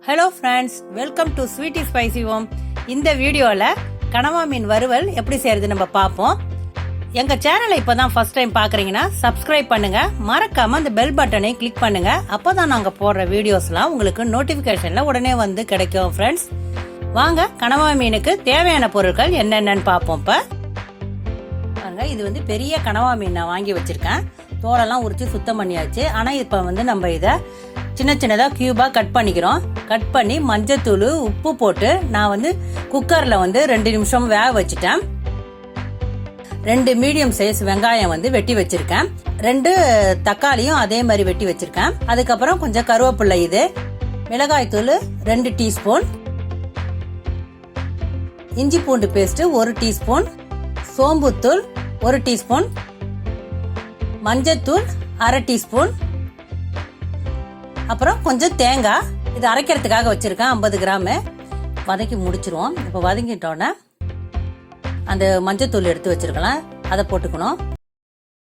Hello friends, welcome to sweetie spicy home. இந்த வீடியோவில் கனவா மீன் வறுவல் எப்படி செய்யறது நம்ம பார்ப்போம். எங்கள் சேனலை இப்போ தான் ஃபர்ஸ்ட் டைம் பார்க்குறீங்கன்னா சப்ஸ்கிரைப் பண்ணுங்க, மறக்காம அந்த பெல் பட்டனை கிளிக் பண்ணுங்க. அப்போ தான் நாங்கள் போடுற வீடியோஸ்லாம் உங்களுக்கு நோட்டிஃபிகேஷனில் உடனே வந்து கிடைக்கும். ஃப்ரெண்ட்ஸ், வாங்க கனவா மீனுக்கு தேவையான பொருட்கள் என்னென்னு பார்ப்போம். இப்போ பாருங்க, இது பெரிய கனவா மீன் நான் வாங்கி வச்சிருக்கேன். தோலெல்லாம் உரிச்சு சுத்தம் பண்ணியாச்சு. ஆனால் இப்போ நம்ம இதை சின்ன சின்னதாக கியூபாக கட் பண்ணிக்கிறோம். கட் பண்ணி மஞ்சத்தூள், உப்பு போட்டு நான் குக்கரில் 2 நிமிஷம் வேக வச்சுட்டேன். 2 மீடியம் சைஸ் வெங்காயம் வெட்டி வச்சிருக்கேன். 2 தக்காளியும் அதே மாதிரி வெட்டி வச்சிருக்கேன். அதுக்கப்புறம் கொஞ்சம் கருவேப்பிள்ளை, இது மிளகாய் தூள் 2 டீஸ்பூன், இஞ்சி பூண்டு பேஸ்ட் 1 டீஸ்பூன், சோம்புத்தூள் 1 டீஸ்பூன், மஞ்சத்தூள் 1/2 டீஸ்பூன், அப்புறம் கொஞ்சம் தேங்காய். இது அரைக்கிறதுக்காக வச்சிருக்கேன் 50 கிராம். வதக்கி முடிச்சிருவோம். இப்போ வதங்கிட்டோன்னே அந்த மஞ்சத்தூள் எடுத்து வச்சிருக்கலாம், அதை போட்டுக்கணும்.